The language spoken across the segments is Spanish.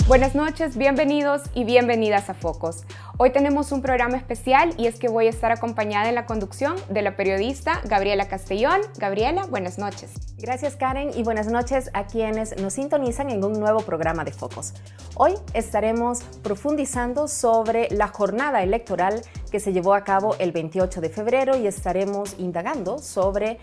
Buenas noches, bienvenidos y bienvenidas a Focos. Hoy tenemos un programa especial y es que voy a estar acompañada en la conducción de la periodista Gabriela Castellón. Gabriela, buenas noches. Gracias, Karen, y buenas noches a quienes nos sintonizan en un nuevo programa de Focos. Hoy estaremos profundizando sobre la jornada electoral que se llevó a cabo el 28 de febrero y estaremos indagando sobre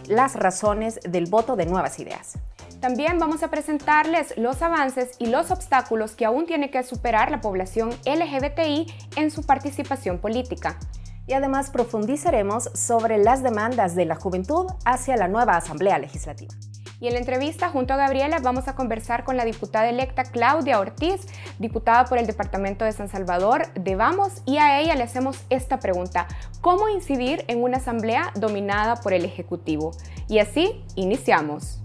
las razones del voto de Nuevas Ideas. También vamos a presentarles los avances y los obstáculos que aún tiene que superar la población LGBTI en su participación política. Y además profundizaremos sobre las demandas de la juventud hacia la nueva Asamblea Legislativa. Y en la entrevista junto a Gabriela vamos a conversar con la diputada electa Claudia Ortiz, diputada por el departamento de San Salvador de Vamos, y a ella le hacemos esta pregunta: ¿cómo incidir en una asamblea dominada por el Ejecutivo? Y así iniciamos.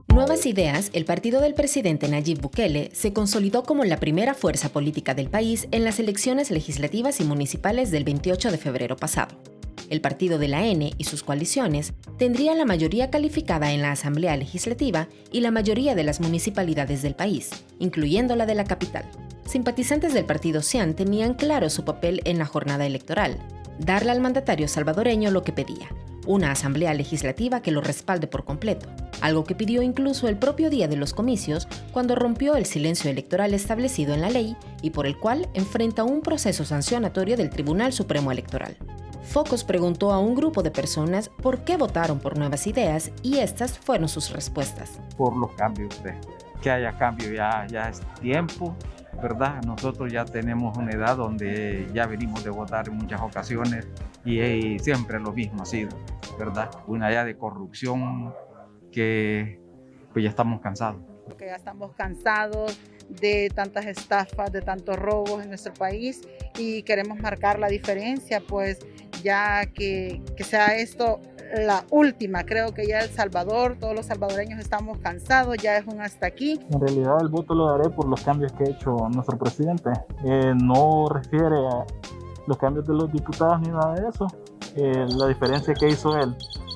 Nuevas Ideas, el partido del presidente Nayib Bukele, se consolidó como la primera fuerza política del país en las elecciones legislativas y municipales del 28 de febrero pasado. El partido de la N y sus coaliciones tendría la mayoría calificada en la Asamblea Legislativa y la mayoría de las municipalidades del país, incluyendo la de la capital. Simpatizantes del partido CIAN tenían claro su papel en la jornada electoral: darle al mandatario salvadoreño lo que pedía, una asamblea legislativa que lo respalde por completo, algo que pidió incluso el propio día de los comicios, cuando rompió el silencio electoral establecido en la ley y por el cual enfrenta un proceso sancionatorio del Tribunal Supremo Electoral. Focos preguntó a un grupo de personas por qué votaron por Nuevas Ideas y estas fueron sus respuestas. Por los cambios, que haya cambio, ya es tiempo, ¿verdad? Nosotros ya tenemos una edad donde ya venimos de votar en muchas ocasiones y siempre lo mismo ha sido, ¿verdad? Una edad de corrupción que pues ya estamos cansados. Porque ya estamos cansados de tantas estafas, de tantos robos en nuestro país y queremos marcar la diferencia, pues ya que sea esto la última. Creo que ya El Salvador, todos los salvadoreños estamos cansados, ya es un hasta aquí. En realidad el voto lo daré por los cambios que ha hecho nuestro presidente. No refiere a los cambios de los diputados ni nada de eso, la diferencia que hizo él.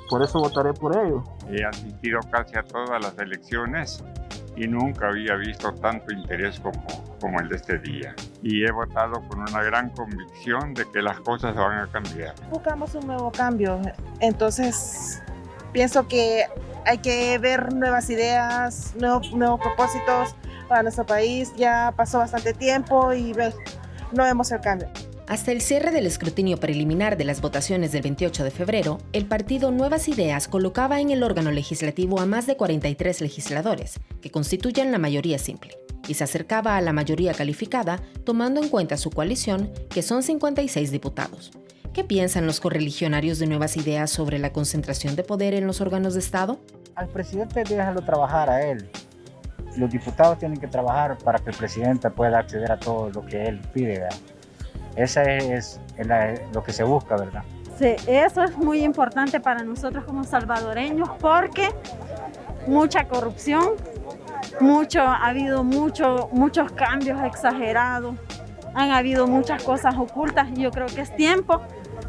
Por eso votaré por ello. He asistido casi a todas las elecciones y nunca había visto tanto interés como el de este día. Y he votado con una gran convicción de que las cosas van a cambiar. Buscamos un nuevo cambio, entonces pienso que hay que ver nuevas ideas, nuevos propósitos para nuestro país. Ya pasó bastante tiempo y no vemos el cambio. Hasta el cierre del escrutinio preliminar de las votaciones del 28 de febrero, el partido Nuevas Ideas colocaba en el órgano legislativo a más de 43 legisladores, que constituyen la mayoría simple, y se acercaba a la mayoría calificada tomando en cuenta su coalición, que son 56 diputados. ¿Qué piensan los correligionarios de Nuevas Ideas sobre la concentración de poder en los órganos de Estado? Al presidente déjalo trabajar a él. Los diputados tienen que trabajar para que el presidente pueda acceder a todo lo que él pide, ¿verdad? Esa es lo que se busca, ¿verdad? Sí, eso es muy importante para nosotros como salvadoreños porque mucha corrupción, ha habido muchos cambios exagerados, han habido muchas cosas ocultas y yo creo que es tiempo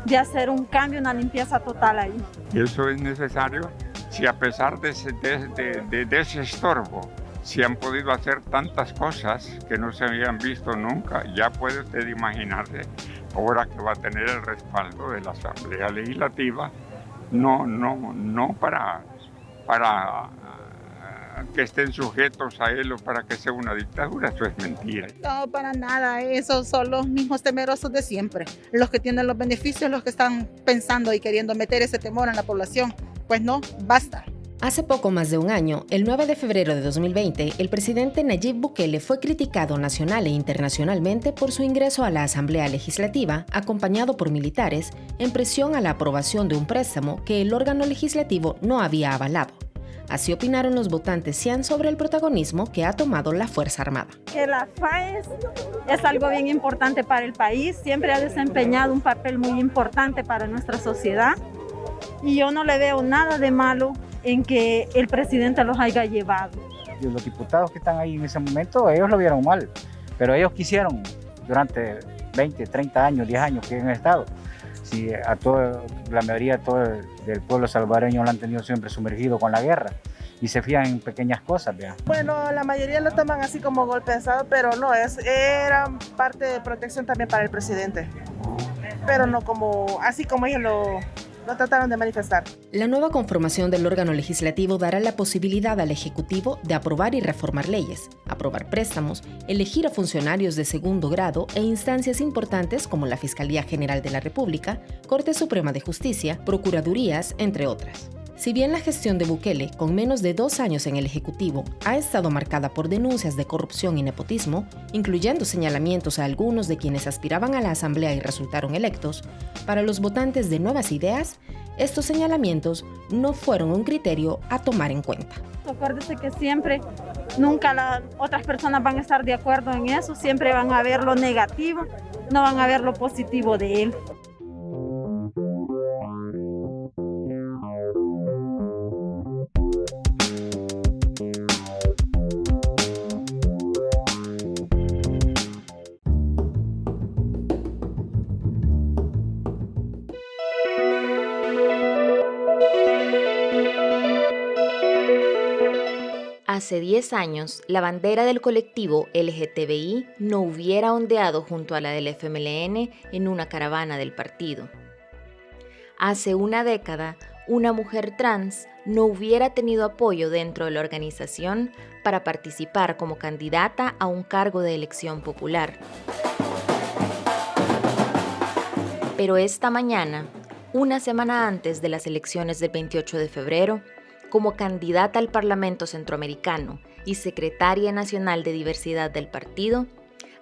de hacer un cambio, una limpieza total ahí. Y eso es necesario si a pesar de ese estorbo, si han podido hacer tantas cosas que no se habían visto nunca, ya puede usted imaginarse, ahora que va a tener el respaldo de la Asamblea Legislativa, no para que estén sujetos a él o para que sea una dictadura, eso es mentira. No, para nada, esos son los mismos temerosos de siempre, los que tienen los beneficios, los que están pensando y queriendo meter ese temor en la población. Pues no, basta. Hace poco más de un año, el 9 de febrero de 2020, el presidente Nayib Bukele fue criticado nacional e internacionalmente por su ingreso a la Asamblea Legislativa, acompañado por militares, en presión a la aprobación de un préstamo que el órgano legislativo no había avalado. Así opinaron los votantes CIAN sobre el protagonismo que ha tomado la Fuerza Armada. Que la FAES es algo bien importante para el país, siempre ha desempeñado un papel muy importante para nuestra sociedad y yo no le veo nada de malo en que el presidente los haya llevado. Y los diputados que están ahí en ese momento, ellos lo vieron mal, pero ellos quisieron durante 20, 30 años, 10 años que han estado. Si a la mayoría del pueblo salvadoreño lo han tenido siempre sumergido con la guerra y se fían en pequeñas cosas, ¿vea? Bueno, la mayoría lo toman así como golpe de estado, pero no, era parte de protección también para el presidente, pero no como así como ellos lo trataron de manifestar. La nueva conformación del órgano legislativo dará la posibilidad al Ejecutivo de aprobar y reformar leyes, aprobar préstamos, elegir a funcionarios de segundo grado e instancias importantes como la Fiscalía General de la República, Corte Suprema de Justicia, Procuradurías, entre otras. Si bien la gestión de Bukele, con menos de 2 años en el Ejecutivo, ha estado marcada por denuncias de corrupción y nepotismo, incluyendo señalamientos a algunos de quienes aspiraban a la Asamblea y resultaron electos, para los votantes de Nuevas Ideas, estos señalamientos no fueron un criterio a tomar en cuenta. Acuérdese que siempre, nunca otras personas van a estar de acuerdo en eso, siempre van a ver lo negativo, no van a ver lo positivo de él. Hace 10 años, la bandera del colectivo LGTBI no hubiera ondeado junto a la del FMLN en una caravana del partido. Hace una década, una mujer trans no hubiera tenido apoyo dentro de la organización para participar como candidata a un cargo de elección popular. Pero esta mañana, una semana antes de las elecciones del 28 de febrero, como candidata al Parlamento Centroamericano y secretaria nacional de diversidad del partido,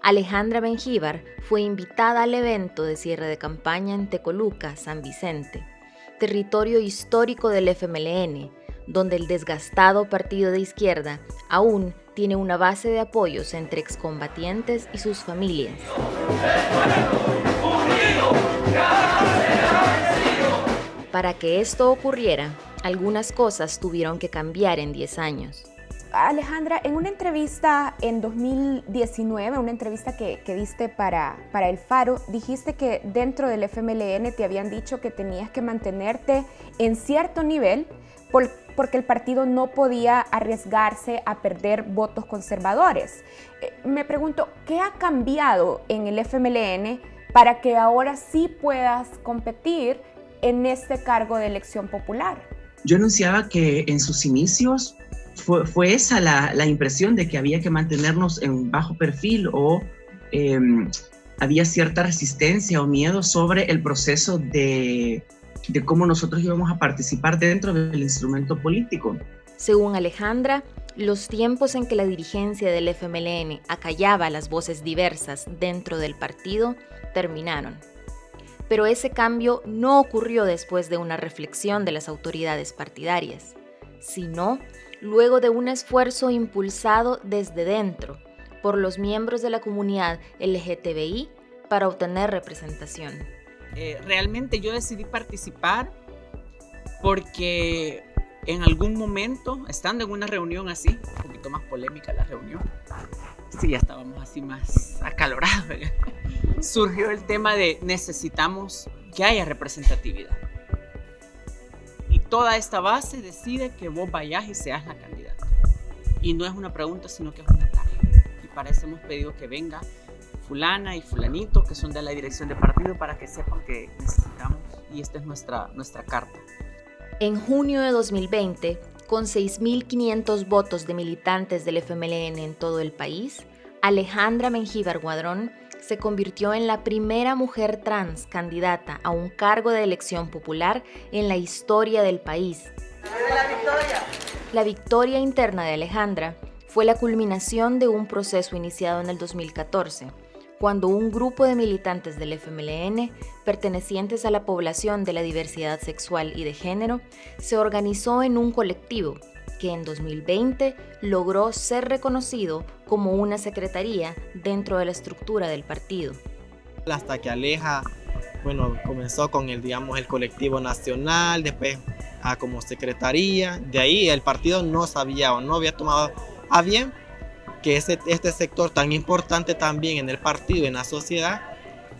Alejandra Mengíbar fue invitada al evento de cierre de campaña en Tecoluca, San Vicente, territorio histórico del FMLN, donde el desgastado partido de izquierda aún tiene una base de apoyos entre excombatientes y sus familias. Para que esto ocurriera, algunas cosas tuvieron que cambiar en 10 años. Alejandra, en una entrevista en 2019, una entrevista que diste para El Faro, dijiste que dentro del FMLN te habían dicho que tenías que mantenerte en cierto nivel porque el partido no podía arriesgarse a perder votos conservadores. Me pregunto, ¿qué ha cambiado en el FMLN para que ahora sí puedas competir en este cargo de elección popular? Yo anunciaba que en sus inicios fue esa la impresión de que había que mantenernos en bajo perfil o había cierta resistencia o miedo sobre el proceso de cómo nosotros íbamos a participar dentro del instrumento político. Según Alejandra, los tiempos en que la dirigencia del FMLN acallaba las voces diversas dentro del partido terminaron. Pero ese cambio no ocurrió después de una reflexión de las autoridades partidarias, sino luego de un esfuerzo impulsado desde dentro por los miembros de la comunidad LGTBI para obtener representación. Realmente yo decidí participar porque en algún momento, estando en una reunión así, un poquito más polémica la reunión, sí, ya estábamos así más acalorados, ¿verdad? Surgió el tema de necesitamos que haya representatividad. Y toda esta base decide que vos vayas y seas la candidata. Y no es una pregunta, sino que es una tarea. Y para eso hemos pedido que venga fulana y fulanito, que son de la dirección de partido, para que sepan que necesitamos. Y esta es nuestra carta. En junio de 2020, con 6.500 votos de militantes del FMLN en todo el país, Alejandra Mengíbar Guadrón se convirtió en la primera mujer trans candidata a un cargo de elección popular en la historia del país. La victoria interna de Alejandra fue la culminación de un proceso iniciado en el 2014, cuando un grupo de militantes del FMLN, pertenecientes a la población de la diversidad sexual y de género, se organizó en un colectivo que en 2020 logró ser reconocido como una secretaría dentro de la estructura del partido. Hasta que Aleja, comenzó con el colectivo nacional, después como secretaría. De ahí el partido no sabía o no había tomado a bien que este sector tan importante también en el partido y en la sociedad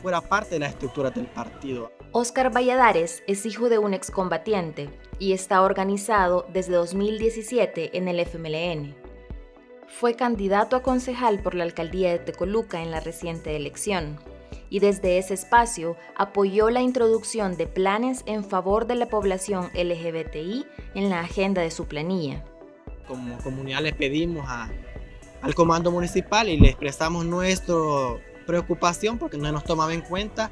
fuera parte de la estructura del partido. Óscar Valladares es hijo de un excombatiente y está organizado desde 2017 en el FMLN. Fue candidato a concejal por la alcaldía de Tecoluca en la reciente elección y desde ese espacio apoyó la introducción de planes en favor de la población LGBTI en la agenda de su planilla. Como comunidad le pedimos al comando municipal y le expresamos nuestra preocupación porque no nos tomaba en cuenta,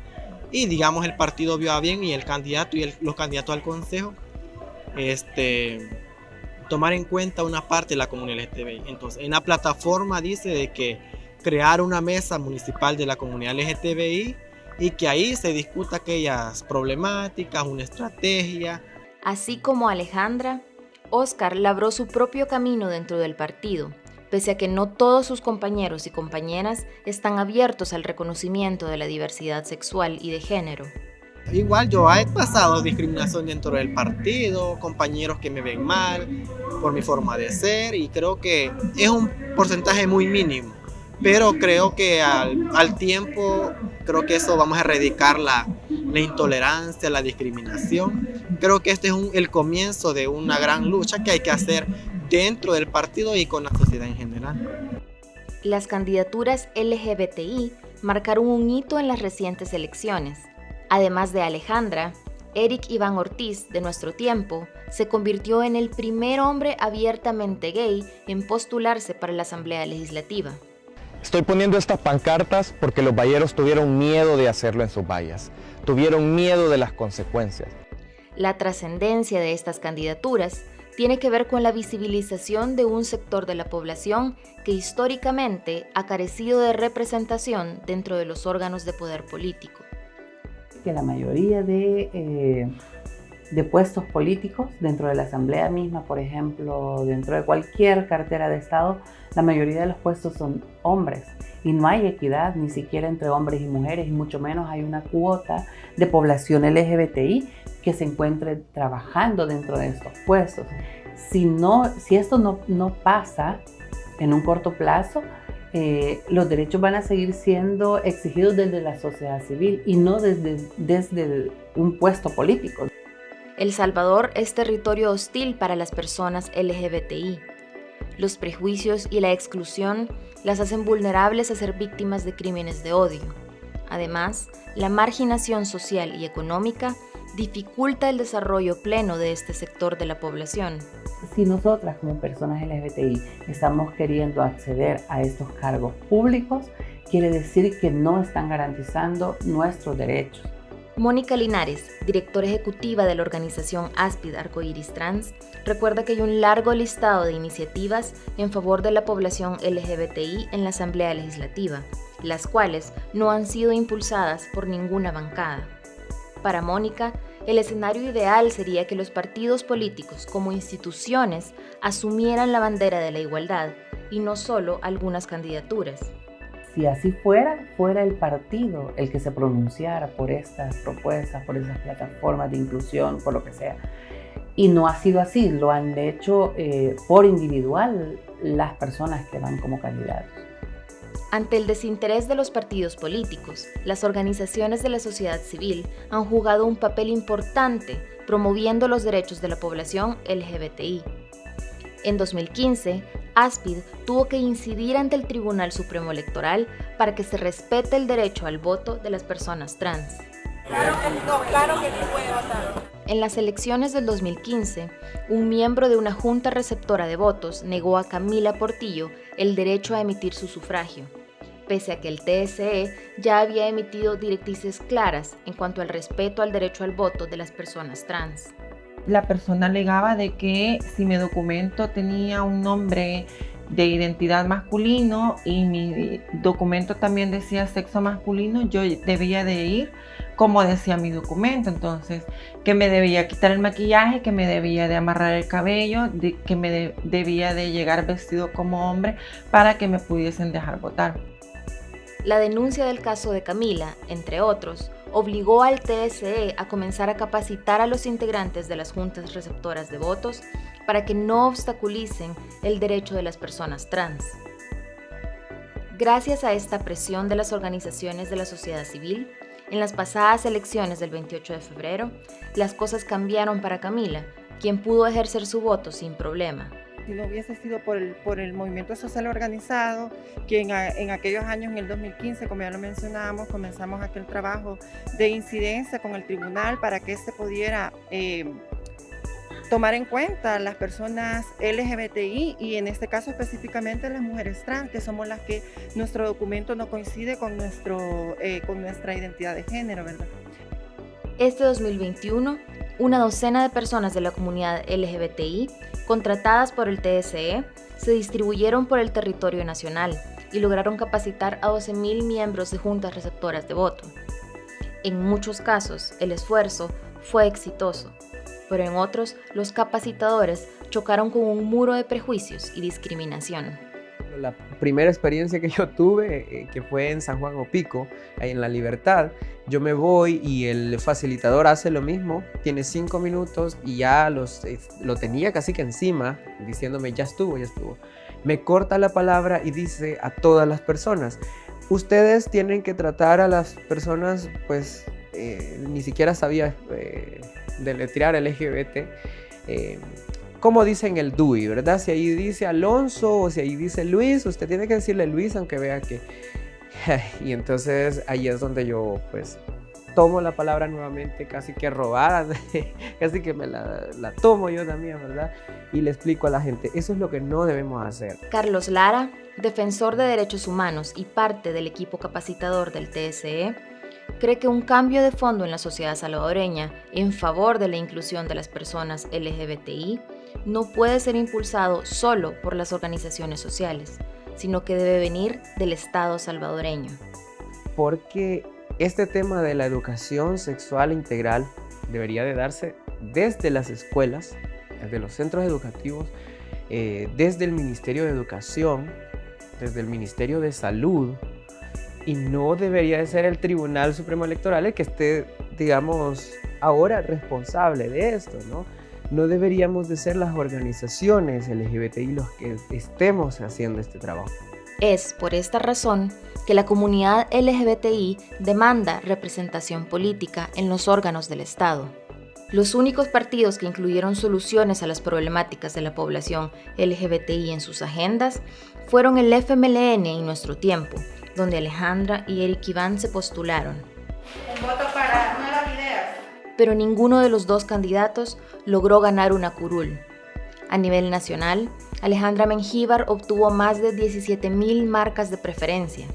y digamos el partido vio a bien y el candidato y los candidatos al consejo tomar en cuenta una parte de la comunidad LGTBI. Entonces en la plataforma dice de que crear una mesa municipal de la comunidad LGTBI y que ahí se discuta aquellas problemáticas, una estrategia. Así como Alejandra, Óscar labró su propio camino dentro del partido, pese a que no todos sus compañeros y compañeras están abiertos al reconocimiento de la diversidad sexual y de género. Igual yo he pasado discriminación dentro del partido, compañeros que me ven mal por mi forma de ser, y creo que es un porcentaje muy mínimo, pero creo que al tiempo, creo que eso vamos a erradicar la intolerancia, la discriminación. Creo que este es el comienzo de una gran lucha que hay que hacer dentro del partido y con la sociedad en general. Las candidaturas LGBTI marcaron un hito en las recientes elecciones. Además de Alejandra, Eric Iván Ortiz, de Nuestro Tiempo, se convirtió en el primer hombre abiertamente gay en postularse para la Asamblea Legislativa. Estoy poniendo estas pancartas porque los valleros tuvieron miedo de hacerlo en sus vallas, tuvieron miedo de las consecuencias. La trascendencia de estas candidaturas tiene que ver con la visibilización de un sector de la población que históricamente ha carecido de representación dentro de los órganos de poder político. Que la mayoría de puestos políticos dentro de la Asamblea misma, por ejemplo, dentro de cualquier cartera de Estado, la mayoría de los puestos son hombres y no hay equidad ni siquiera entre hombres y mujeres, y mucho menos hay una cuota de población LGBTI que se encuentre trabajando dentro de estos puestos. Si esto no pasa en un corto plazo, los derechos van a seguir siendo exigidos desde la sociedad civil y no desde un puesto político. El Salvador es territorio hostil para las personas LGBTI. Los prejuicios y la exclusión las hacen vulnerables a ser víctimas de crímenes de odio. Además, la marginación social y económica dificulta el desarrollo pleno de este sector de la población. Si nosotras como personas LGBTI estamos queriendo acceder a estos cargos públicos, quiere decir que no están garantizando nuestros derechos. Mónica Linares, directora ejecutiva de la organización Aspid Arcoiris Trans, recuerda que hay un largo listado de iniciativas en favor de la población LGBTI en la Asamblea Legislativa, las cuales no han sido impulsadas por ninguna bancada. Para Mónica, el escenario ideal sería que los partidos políticos como instituciones asumieran la bandera de la igualdad y no solo algunas candidaturas. Si así fuera el partido el que se pronunciara por estas propuestas, por esas plataformas de inclusión, por lo que sea. Y no ha sido así, lo han hecho por individual las personas que van como candidatos. Ante el desinterés de los partidos políticos, las organizaciones de la sociedad civil han jugado un papel importante promoviendo los derechos de la población LGBTI. En 2015, Aspid tuvo que incidir ante el Tribunal Supremo Electoral para que se respete el derecho al voto de las personas trans. Claro que sí puede votar. En las elecciones del 2015, un miembro de una junta receptora de votos negó a Camila Portillo el derecho a emitir su sufragio, pese a que el TSE ya había emitido directrices claras en cuanto al respeto al derecho al voto de las personas trans. La persona alegaba de que si mi documento tenía un nombre de identidad masculino y mi documento también decía sexo masculino, yo debía de ir como decía mi documento. Entonces, que me debía quitar el maquillaje, que me debía de amarrar el cabello, que me debía de llegar vestido como hombre para que me pudiesen dejar votar. La denuncia del caso de Camila, entre otros, obligó al TSE a comenzar a capacitar a los integrantes de las juntas receptoras de votos para que no obstaculicen el derecho de las personas trans. Gracias a esta presión de las organizaciones de la sociedad civil, en las pasadas elecciones del 28 de febrero, las cosas cambiaron para Camila, quien pudo ejercer su voto sin problema. Si no hubiese sido por el movimiento social organizado, que en aquellos años, en el 2015, como ya lo mencionábamos, comenzamos aquel trabajo de incidencia con el tribunal para que se pudiera tomar en cuenta las personas LGBTI y en este caso específicamente las mujeres trans, que somos las que nuestro documento no coincide con nuestra identidad de género, ¿verdad? Este 2021, una docena de personas de la comunidad LGBTI, contratadas por el TSE, se distribuyeron por el territorio nacional y lograron capacitar a 12.000 miembros de juntas receptoras de voto. En muchos casos, el esfuerzo fue exitoso, pero en otros, los capacitadores chocaron con un muro de prejuicios y discriminación. La primera experiencia que yo tuve, que fue en San Juan Opico, ahí en La Libertad, yo me voy y el facilitador hace lo mismo, tiene 5 minutos y ya lo tenía casi que encima, diciéndome ya estuvo. Me corta la palabra y dice a todas las personas, ustedes tienen que tratar a las personas, pues ni siquiera sabía deletrear LGBT, como dicen el DUI, ¿verdad? Si ahí dice Alonso o si ahí dice Luis, usted tiene que decirle Luis aunque vea que... Y entonces ahí es donde yo pues tomo la palabra nuevamente, casi que robada, casi que me la tomo yo también, ¿verdad? Y le explico a la gente, eso es lo que no debemos hacer. Carlos Lara, defensor de derechos humanos y parte del equipo capacitador del TSE, cree que un cambio de fondo en la sociedad salvadoreña en favor de la inclusión de las personas LGBTI no puede ser impulsado solo por las organizaciones sociales, sino que debe venir del Estado salvadoreño. Porque este tema de la educación sexual integral debería de darse desde las escuelas, desde los centros educativos, desde el Ministerio de Educación, desde el Ministerio de Salud, y no debería de ser el Tribunal Supremo Electoral el que esté, digamos, ahora responsable de esto, ¿no? No deberíamos de ser las organizaciones LGBTI los que estemos haciendo este trabajo. Es por esta razón que la comunidad LGBTI demanda representación política en los órganos del Estado. Los únicos partidos que incluyeron soluciones a las problemáticas de la población LGBTI en sus agendas fueron el FMLN y Nuestro Tiempo, donde Alejandra y Eric Iván se postularon. Un voto para nuevas ideas. Pero ninguno de los dos candidatos logró ganar una curul. A nivel nacional, Alejandra Mengíbar obtuvo más de 17.000 marcas de preferencia,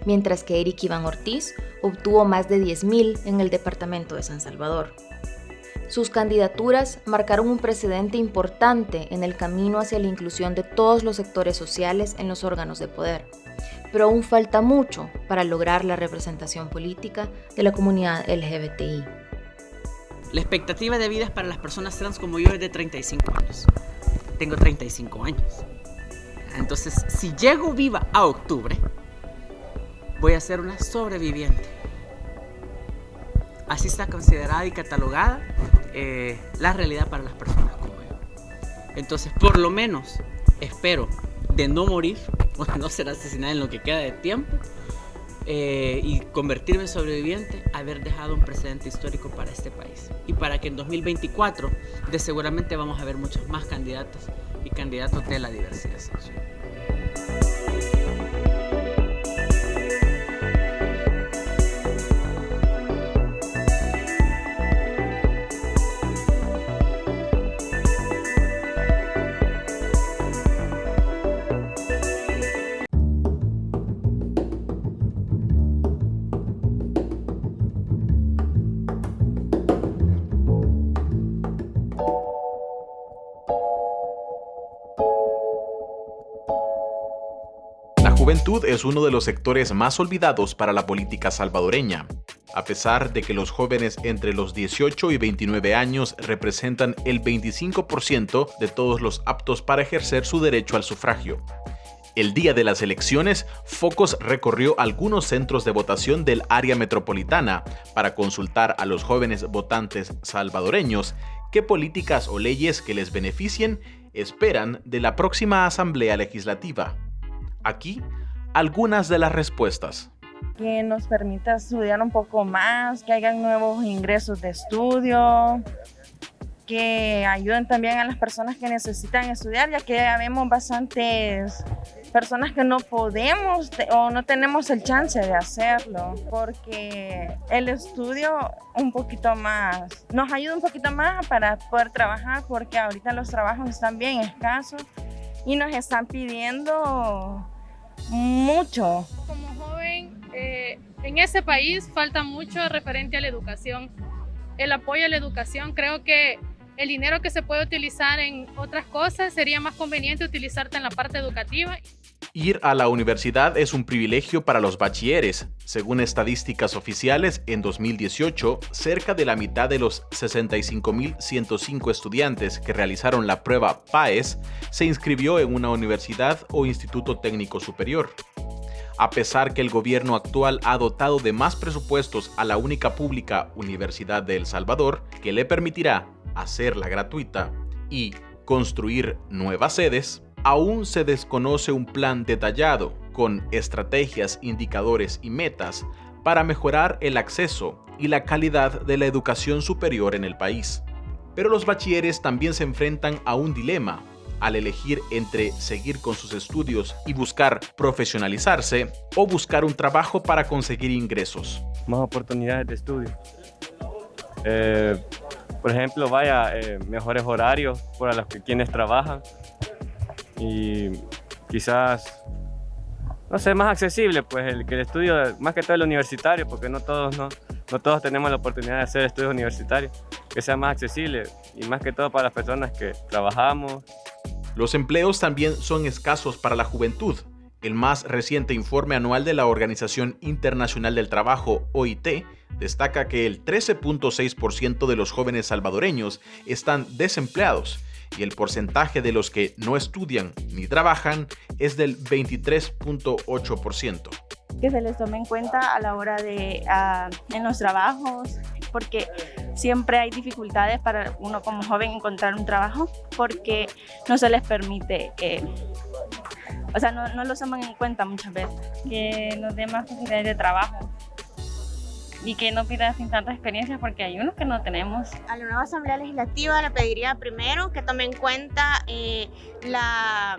mientras que Eric Iván Ortiz obtuvo más de 10.000 en el departamento de San Salvador. Sus candidaturas marcaron un precedente importante en el camino hacia la inclusión de todos los sectores sociales en los órganos de poder, pero aún falta mucho para lograr la representación política de la comunidad LGBTI. La expectativa de vida para las personas trans como yo es de 35 años. Tengo 35 años. Entonces, si llego viva a octubre, voy a ser una sobreviviente. Así está considerada y catalogada la realidad para las personas como yo. Entonces, por lo menos, espero de no morir o de no ser asesinada en lo que queda de tiempo y convertirme en sobreviviente, haber dejado un precedente histórico para este país. Y para que en 2024 de seguramente vamos a ver muchos más candidatos y candidatos de la diversidad sexual. La juventud es uno de los sectores más olvidados para la política salvadoreña, a pesar de que los jóvenes entre los 18 y 29 años representan el 25% de todos los aptos para ejercer su derecho al sufragio. El día de las elecciones, Focos recorrió algunos centros de votación del área metropolitana para consultar a los jóvenes votantes salvadoreños qué políticas o leyes que les beneficien esperan de la próxima Asamblea Legislativa. Aquí, algunas de las respuestas. Que nos permita estudiar un poco más, que hayan nuevos ingresos de estudio, que ayuden también a las personas que necesitan estudiar, ya que ya vemos bastantes personas que no podemos o no tenemos el chance de hacerlo, porque el estudio un poquito más, nos ayuda un poquito más para poder trabajar, porque ahorita los trabajos están bien escasos y nos están pidiendo mucho. Como joven, en ese país falta mucho referente a la educación, el apoyo a la educación. Creo que el dinero que se puede utilizar en otras cosas sería más conveniente utilizarte en la parte educativa. Ir a la universidad es un privilegio para los bachilleres. Según estadísticas oficiales, en 2018, cerca de la mitad de los 65.105 estudiantes que realizaron la prueba PAES se inscribió en una universidad o instituto técnico superior. A pesar que el gobierno actual ha dotado de más presupuestos a la única pública Universidad de El Salvador, que le permitirá hacerla gratuita y construir nuevas sedes, aún se desconoce un plan detallado con estrategias, indicadores y metas para mejorar el acceso y la calidad de la educación superior en el país. Pero los bachilleres también se enfrentan a un dilema al elegir entre seguir con sus estudios y buscar profesionalizarse o buscar un trabajo para conseguir ingresos. Más oportunidades de estudio. Por ejemplo, mejores horarios para los quienes trabajan y quizás, no sé, más accesible, pues que el estudio, más que todo el universitario, porque no todos tenemos la oportunidad de hacer estudios universitarios, que sea más accesible y más que todo para las personas que trabajamos. Los empleos también son escasos para la juventud. El más reciente informe anual de la Organización Internacional del Trabajo, OIT, destaca que el 13.6% de los jóvenes salvadoreños están desempleados y el porcentaje de los que no estudian ni trabajan es del 23.8%. Que se les tome en cuenta a la hora de en los trabajos, porque siempre hay dificultades para uno como joven encontrar un trabajo, porque no se les permite, no lo toman en cuenta muchas veces. Que nos dé más posibilidades de trabajo y que no pidan sin tanta experiencia, porque hay unos que no tenemos. A la nueva Asamblea Legislativa le pediría primero que tome en cuenta la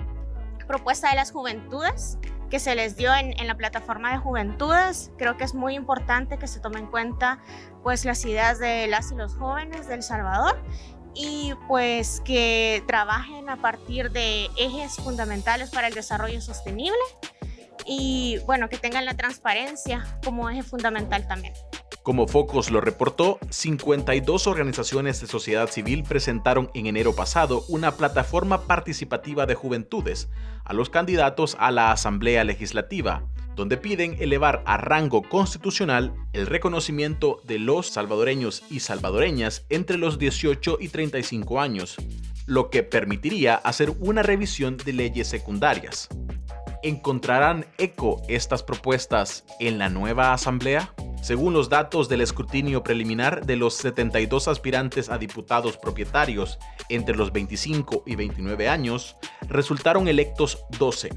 propuesta de las juventudes que se les dio en la plataforma de juventudes. Creo que es muy importante que se tome en cuenta pues las ideas de las y los jóvenes de El Salvador y pues que trabajen a partir de ejes fundamentales para el desarrollo sostenible y bueno, que tengan la transparencia como eje fundamental también. Como Focos lo reportó, 52 organizaciones de sociedad civil presentaron en enero pasado una plataforma participativa de juventudes a los candidatos a la Asamblea Legislativa, donde piden elevar a rango constitucional el reconocimiento de los salvadoreños y salvadoreñas entre los 18 y 35 años, lo que permitiría hacer una revisión de leyes secundarias. ¿Encontrarán eco estas propuestas en la nueva Asamblea? Según los datos del escrutinio preliminar, de los 72 aspirantes a diputados propietarios entre los 25 y 29 años, resultaron electos 12,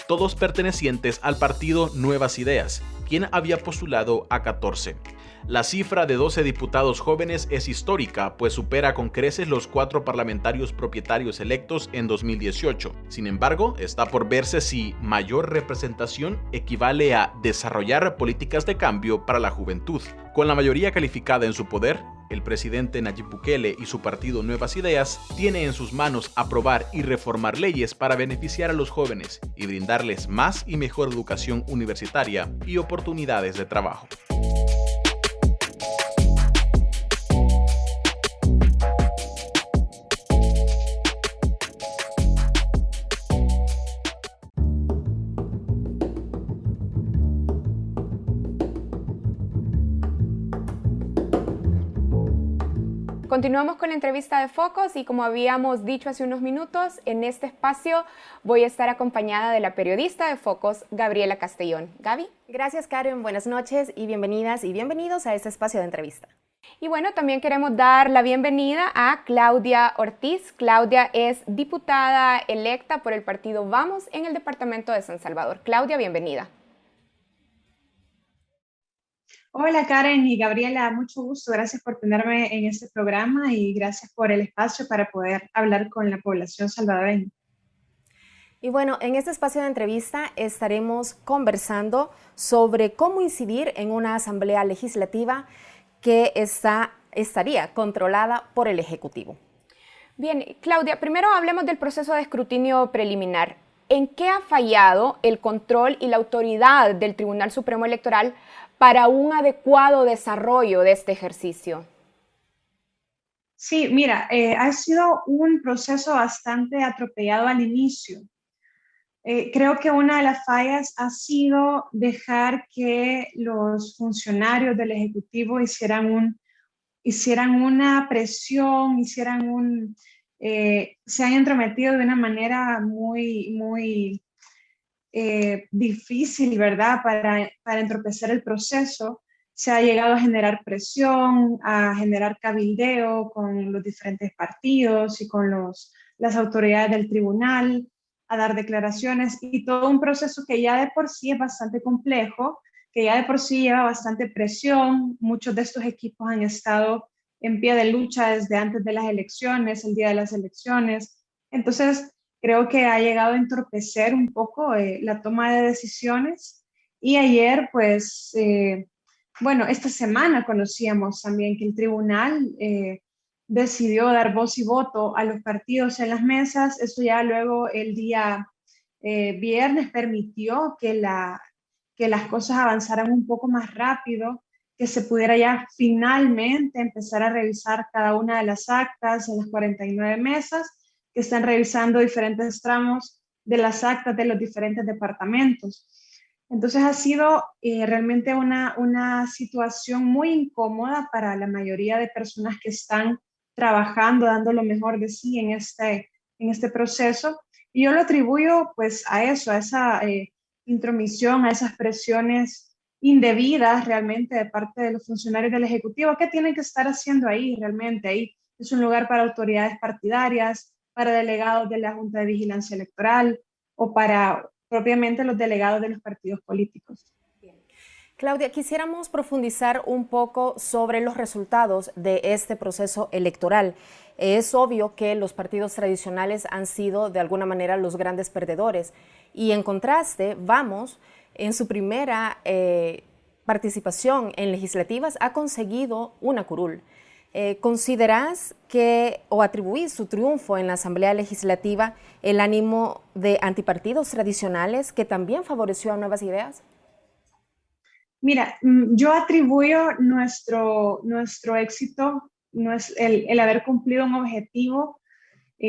todos pertenecientes al partido Nuevas Ideas, quien había postulado a 14. La cifra de 12 diputados jóvenes es histórica, pues supera con creces los 4 parlamentarios propietarios electos en 2018. Sin embargo, está por verse si mayor representación equivale a desarrollar políticas de cambio para la juventud. Con la mayoría calificada en su poder, el presidente Nayib Bukele y su partido Nuevas Ideas tiene en sus manos aprobar y reformar leyes para beneficiar a los jóvenes y brindarles más y mejor educación universitaria y oportunidades de trabajo. Continuamos con la entrevista de Focos y como habíamos dicho hace unos minutos, en este espacio voy a estar acompañada de la periodista de Focos, Gabriela Castellón. Gaby. Gracias, Karen. Buenas noches y bienvenidas y bienvenidos a este espacio de entrevista. Y bueno, también queremos dar la bienvenida a Claudia Ortiz. Claudia es diputada electa por el partido Vamos en el departamento de San Salvador. Claudia, bienvenida. Hola Karen y Gabriela, mucho gusto. Gracias por tenerme en este programa y gracias por el espacio para poder hablar con la población salvadoreña. Y bueno, en este espacio de entrevista estaremos conversando sobre cómo incidir en una asamblea legislativa que estaría controlada por el Ejecutivo. Bien, Claudia, primero hablemos del proceso de escrutinio preliminar. ¿En qué ha fallado el control y la autoridad del Tribunal Supremo Electoral para un adecuado desarrollo de este ejercicio? Sí, mira, ha sido un proceso bastante atropellado al inicio. Creo que una de las fallas ha sido dejar que los funcionarios del Ejecutivo hicieran una presión, se han entrometido de una manera muy difícil, ¿verdad? Para entorpecer el proceso. Se ha llegado a generar presión, a generar cabildeo con los diferentes partidos y con las autoridades del tribunal, a dar declaraciones y todo un proceso que ya de por sí es bastante complejo, que ya de por sí lleva bastante presión. Muchos de estos equipos han estado en pie de lucha desde antes de las elecciones, el día de las elecciones. Entonces, creo que ha llegado a entorpecer un poco la toma de decisiones. Y ayer, pues, esta semana conocíamos también que el tribunal decidió dar voz y voto a los partidos en las mesas. Eso ya luego el día viernes permitió que las cosas avanzaran un poco más rápido, que se pudiera ya finalmente empezar a revisar cada una de las actas en las 49 mesas que están revisando diferentes tramos de las actas de los diferentes departamentos. Entonces ha sido realmente una situación muy incómoda para la mayoría de personas que están trabajando, dando lo mejor de sí en este proceso. Y yo lo atribuyo pues a eso, a esa intromisión, a esas presiones indebidas realmente de parte de los funcionarios del Ejecutivo. ¿Qué tienen que estar haciendo ahí realmente? Ahí es un lugar para autoridades partidarias, para delegados de la Junta de Vigilancia Electoral o para propiamente los delegados de los partidos políticos. Claudia, quisiéramos profundizar un poco sobre los resultados de este proceso electoral. Es obvio que los partidos tradicionales han sido de alguna manera los grandes perdedores y en contraste, Vamos, en su primera participación en legislativas ha conseguido una curul. ¿Considerás o atribuís su triunfo en la Asamblea Legislativa el ánimo de antipartidos tradicionales que también favoreció a Nuevas Ideas? Mira, yo atribuyo nuestro éxito, el haber cumplido un objetivo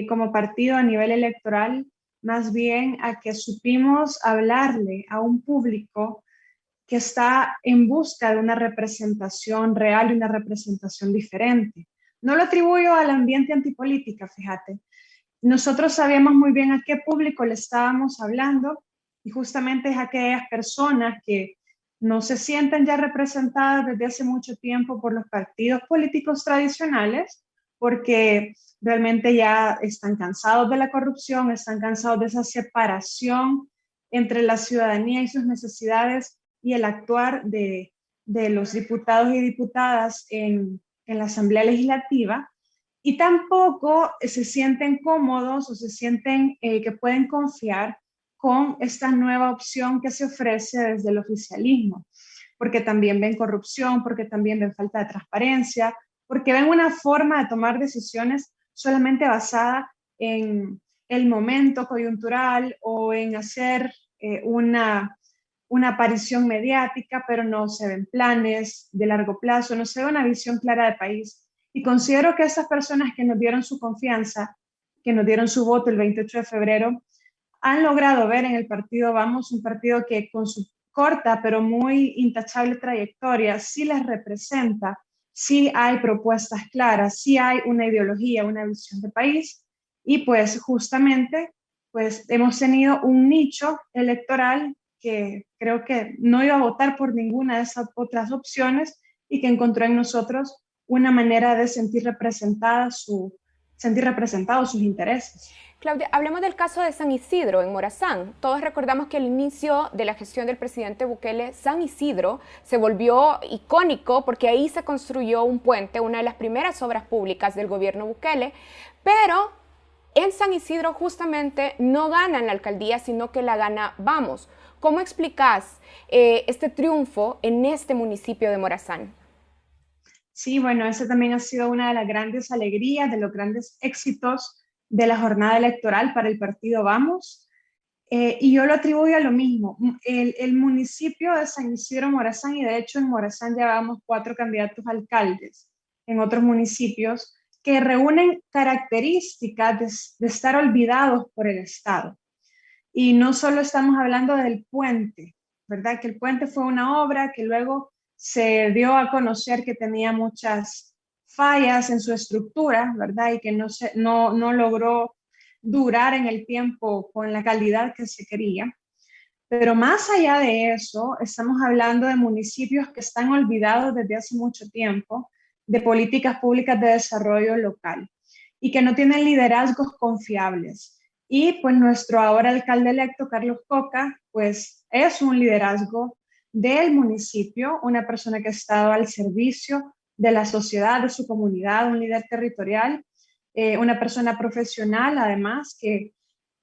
como partido a nivel electoral, más bien a que supimos hablarle a un público que está en busca de una representación real y una representación diferente. No lo atribuyo al ambiente antipolítica, fíjate. Nosotros sabíamos muy bien a qué público le estábamos hablando y justamente es a aquellas personas que no se sienten ya representadas desde hace mucho tiempo por los partidos políticos tradicionales, porque realmente ya están cansados de la corrupción, están cansados de esa separación entre la ciudadanía y sus necesidades y el actuar de los diputados y diputadas en la Asamblea Legislativa, y tampoco se sienten cómodos o se sienten que pueden confiar con esta nueva opción que se ofrece desde el oficialismo, porque también ven corrupción, porque también ven falta de transparencia, porque ven una forma de tomar decisiones solamente basada en el momento coyuntural o en hacer una aparición mediática, pero no se ven planes de largo plazo, no se ve una visión clara de país. Y considero que esas personas que nos dieron su confianza, que nos dieron su voto el 28 de febrero, han logrado ver en el partido Vamos un partido que con su corta pero muy intachable trayectoria sí les representa, sí hay propuestas claras, sí hay una ideología, una visión de país, y pues justamente pues hemos tenido un nicho electoral que creo que no iba a votar por ninguna de esas otras opciones y que encontró en nosotros una manera de sentir representados sus intereses. Claudia, hablemos del caso de San Isidro, en Morazán. Todos recordamos que al inicio de la gestión del presidente Bukele, San Isidro se volvió icónico porque ahí se construyó un puente, una de las primeras obras públicas del gobierno Bukele, pero en San Isidro justamente no ganan la alcaldía, sino que la gana Vamos. ¿Cómo explicás este triunfo en este municipio de Morazán? Sí, bueno, esa también ha sido una de las grandes alegrías, de los grandes éxitos de la jornada electoral para el partido Vamos. Y yo lo atribuyo a lo mismo. El municipio de San Isidro Morazán, y de hecho en Morazán llevamos 4 candidatos a alcaldes en otros municipios que reúnen características de estar olvidados por el Estado. Y no solo estamos hablando del puente, ¿verdad? Que el puente fue una obra que luego se dio a conocer que tenía muchas fallas en su estructura, ¿verdad? Y que no logró durar en el tiempo con la calidad que se quería. Pero más allá de eso, estamos hablando de municipios que están olvidados desde hace mucho tiempo, de políticas públicas de desarrollo local y que no tienen liderazgos confiables. Y pues nuestro ahora alcalde electo, Carlos Coca, pues es un liderazgo del municipio, una persona que ha estado al servicio de la sociedad, de su comunidad, un líder territorial, una persona profesional además que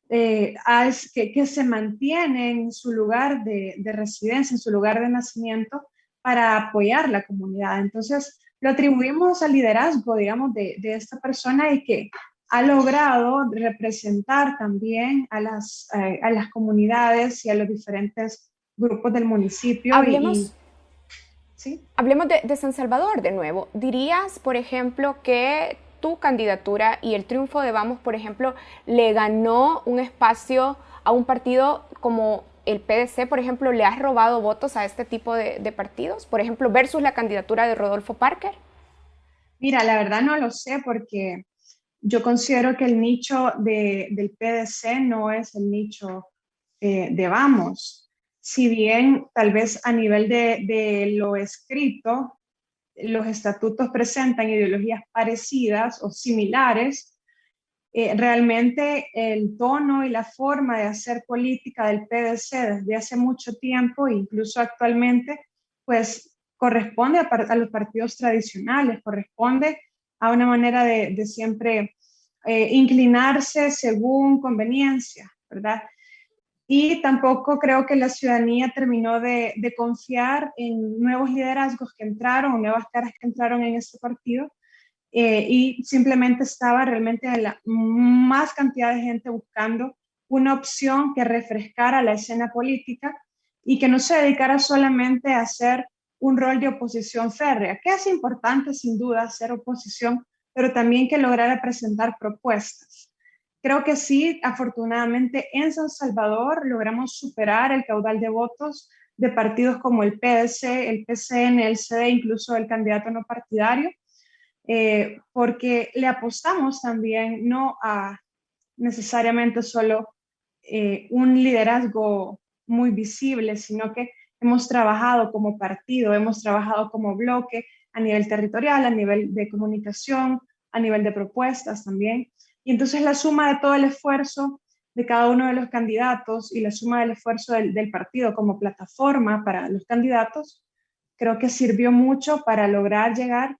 se mantiene en su lugar de residencia, en su lugar de nacimiento para apoyar la comunidad. Entonces lo atribuimos al liderazgo, digamos, de esta persona y que ha logrado representar también a las comunidades y a los diferentes grupos del municipio. Hablemos de San Salvador de nuevo. ¿Dirías, por ejemplo, que tu candidatura y el triunfo de Vamos, por ejemplo, le ganó un espacio a un partido como el PDC, por ejemplo, le has robado votos a este tipo de partidos, por ejemplo, versus la candidatura de Rodolfo Parker? Mira, la verdad no lo sé porque yo considero que el nicho del PDC no es el nicho de Vamos. Si bien tal vez a nivel de lo escrito, los estatutos presentan ideologías parecidas o similares, realmente el tono y la forma de hacer política del PDC desde hace mucho tiempo, incluso actualmente, pues corresponde a los partidos tradicionales, corresponde a una manera de siempre inclinarse según conveniencia, ¿verdad? Y tampoco creo que la ciudadanía terminó de confiar en nuevos liderazgos que entraron, nuevas caras que entraron en este partido, y simplemente estaba realmente la más cantidad de gente buscando una opción que refrescara la escena política y que no se dedicara solamente a hacer un rol de oposición férrea, que es importante sin duda hacer oposición, pero también que lograra presentar propuestas. Creo que sí, afortunadamente en San Salvador logramos superar el caudal de votos de partidos como el PDC, el PCN, el CD, incluso el candidato no partidario, porque le apostamos también no a necesariamente solo un liderazgo muy visible, sino que hemos trabajado como partido, hemos trabajado como bloque a nivel territorial, a nivel de comunicación, a nivel de propuestas también. Y entonces la suma de todo el esfuerzo de cada uno de los candidatos y la suma del esfuerzo del partido como plataforma para los candidatos, creo que sirvió mucho para lograr llegar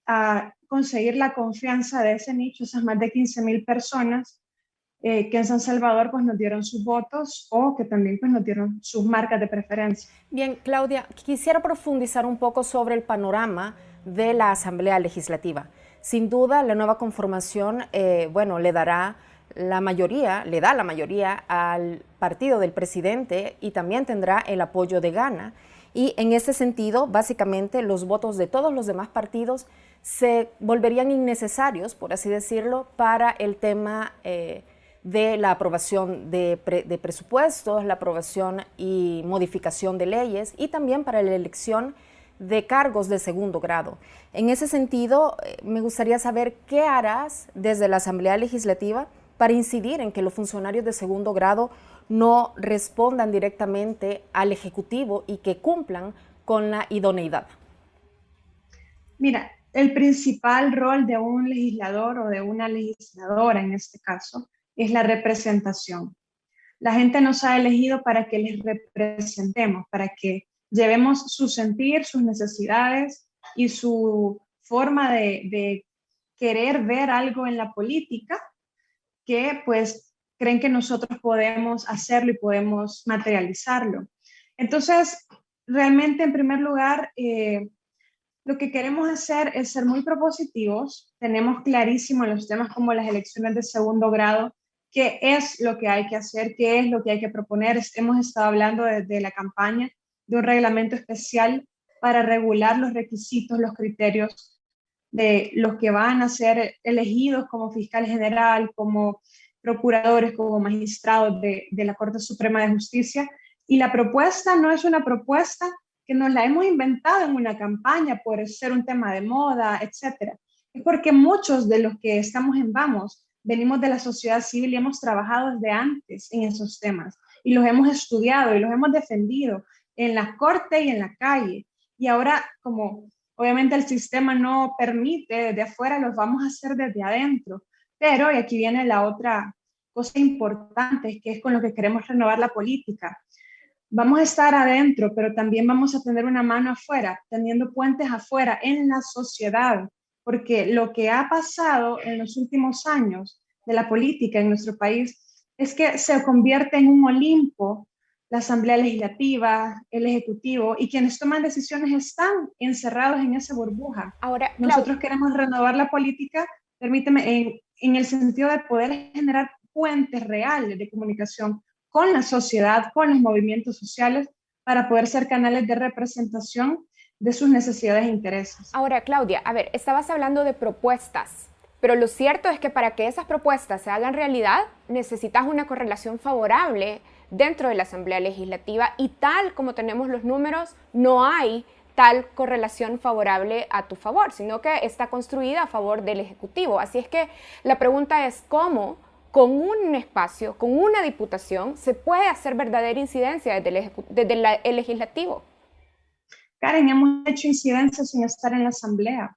a conseguir la confianza de ese nicho, esas más de 15,000 personas que en San Salvador pues nos dieron sus votos o que también pues nos dieron sus marcas de preferencia. Bien, Claudia, quisiera profundizar un poco sobre el panorama de la Asamblea Legislativa. Sin duda, la nueva conformación, le da la mayoría al partido del presidente y también tendrá el apoyo de Gana. Y en ese sentido, básicamente, los votos de todos los demás partidos se volverían innecesarios, por así decirlo, para el tema de la aprobación de presupuestos, la aprobación y modificación de leyes y también para la elección de cargos de segundo grado. En ese sentido, me gustaría saber qué harás desde la Asamblea Legislativa para incidir en que los funcionarios de segundo grado no respondan directamente al Ejecutivo y que cumplan con la idoneidad. Mira, el principal rol de un legislador o de una legisladora en este caso es la representación. La gente nos ha elegido para que les representemos, para que llevemos su sentir, sus necesidades y su forma de querer ver algo en la política que pues creen que nosotros podemos hacerlo y podemos materializarlo. Entonces, realmente en primer lugar, lo que queremos hacer es ser muy propositivos. Tenemos clarísimo en los temas como las elecciones de segundo grado qué es lo que hay que hacer, qué es lo que hay que proponer. Hemos estado hablando desde la campaña de un reglamento especial para regular los requisitos, los criterios de los que van a ser elegidos como fiscal general, como procuradores, como magistrados de la Corte Suprema de Justicia. Y la propuesta no es una propuesta que nos la hemos inventado en una campaña por ser un tema de moda, etc. Es porque muchos de los que estamos en Vamos venimos de la sociedad civil y hemos trabajado desde antes en esos temas y los hemos estudiado y los hemos defendido en la corte y en la calle. Y ahora, como obviamente el sistema no permite desde afuera, los vamos a hacer desde adentro. Pero, y aquí viene la otra cosa importante, que es con lo que queremos renovar la política. Vamos a estar adentro, pero también vamos a tener una mano afuera, teniendo puentes afuera en la sociedad, porque lo que ha pasado en los últimos años de la política en nuestro país es que se convierte en un Olimpo la Asamblea Legislativa, el Ejecutivo, y quienes toman decisiones están encerrados en esa burbuja. Ahora, nosotros queremos renovar la política, permíteme, en el sentido de poder generar puentes reales de comunicación con la sociedad, con los movimientos sociales, para poder ser canales de representación de sus necesidades e intereses. Ahora, Claudia, a ver, estabas hablando de propuestas, pero lo cierto es que para que esas propuestas se hagan realidad, necesitas una correlación favorable dentro de la Asamblea Legislativa y tal como tenemos los números, no hay tal correlación favorable a tu favor, sino que está construida a favor del Ejecutivo. Así es que la pregunta es cómo con un espacio, con una diputación, se puede hacer verdadera incidencia desde el Legislativo. Karen, hemos hecho incidencia sin estar en la Asamblea.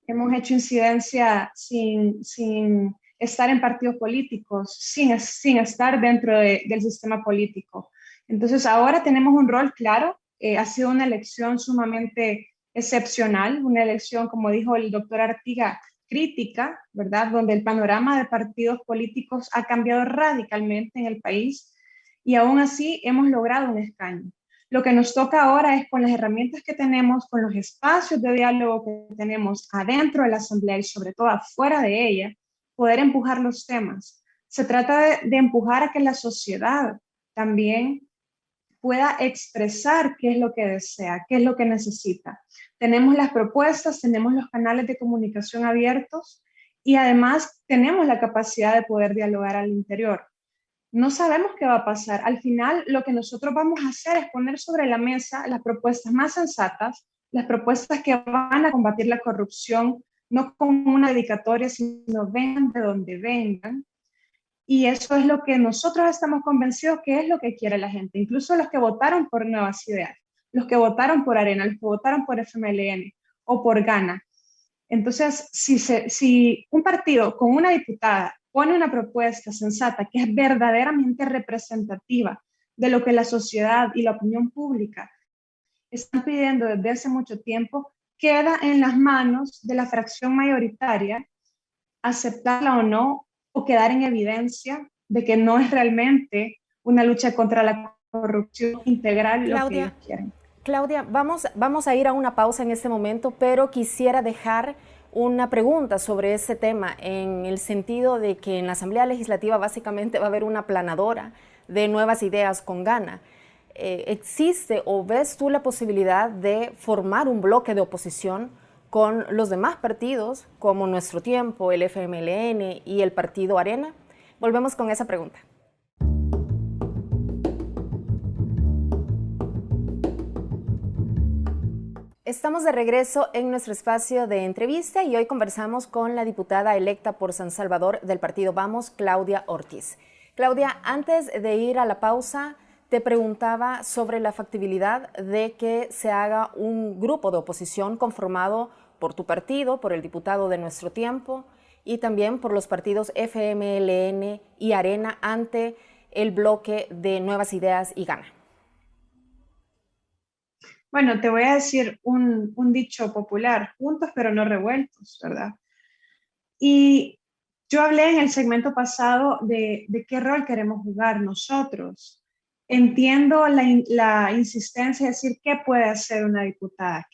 Hemos hecho incidencia sin estar en partidos políticos, sin estar dentro del sistema político. Entonces, ahora tenemos un rol claro. Ha sido una elección sumamente excepcional, una elección, como dijo el doctor Artiga, crítica, ¿verdad? Donde el panorama de partidos políticos ha cambiado radicalmente en el país y aún así hemos logrado un escaño. Lo que nos toca ahora es con las herramientas que tenemos, con los espacios de diálogo que tenemos adentro de la Asamblea y sobre todo afuera de ella, poder empujar los temas. Se trata de empujar a que la sociedad también pueda expresar qué es lo que desea, qué es lo que necesita. Tenemos las propuestas, tenemos los canales de comunicación abiertos y además tenemos la capacidad de poder dialogar al interior. No sabemos qué va a pasar. Al final, lo que nosotros vamos a hacer es poner sobre la mesa las propuestas más sensatas, las propuestas que van a combatir la corrupción, no con una dedicatoria, sino vengan de donde vengan. Y eso es lo que nosotros estamos convencidos que es lo que quiere la gente, incluso los que votaron por Nuevas Ideas, los que votaron por Arena, los que votaron por FMLN o por Gana. Entonces, si un partido con una diputada pone una propuesta sensata que es verdaderamente representativa de lo que la sociedad y la opinión pública están pidiendo desde hace mucho tiempo, queda en las manos de la fracción mayoritaria aceptarla o no, o quedar en evidencia de que no es realmente una lucha contra la corrupción integral lo que ellos quieren. Claudia, vamos a ir a una pausa en este momento, pero quisiera dejar una pregunta sobre ese tema, en el sentido de que en la Asamblea Legislativa básicamente va a haber una aplanadora de Nuevas Ideas con Gana. ¿Existe o ves tú la posibilidad de formar un bloque de oposición con los demás partidos, como Nuestro Tiempo, el FMLN y el partido Arena? Volvemos con esa pregunta. Estamos de regreso en nuestro espacio de entrevista y hoy conversamos con la diputada electa por San Salvador del partido Vamos, Claudia Ortiz. Claudia, antes de ir a la pausa, te preguntaba sobre la factibilidad de que se haga un grupo de oposición conformado por tu partido, por el diputado de Nuestro Tiempo y también por los partidos FMLN y Arena ante el bloque de Nuevas Ideas y Gana. Bueno, te voy a decir un dicho popular, juntos pero no revueltos, ¿verdad? Y yo hablé en el segmento pasado de qué rol queremos jugar nosotros. Entiendo la insistencia de decir qué puede hacer una diputada,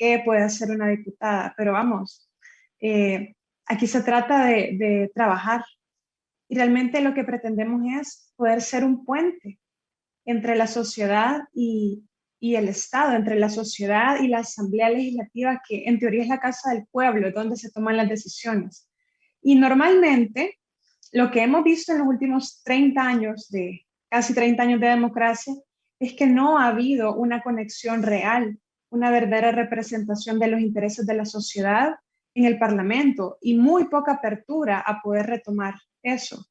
pero vamos, aquí se trata de trabajar y realmente lo que pretendemos es poder ser un puente entre la sociedad y el Estado, entre la sociedad y la Asamblea Legislativa, que en teoría es la casa del pueblo, donde se toman las decisiones. Y normalmente lo que hemos visto en los últimos 30 años casi 30 años de democracia, es que no ha habido una conexión real, una verdadera representación de los intereses de la sociedad en el Parlamento y muy poca apertura a poder retomar eso.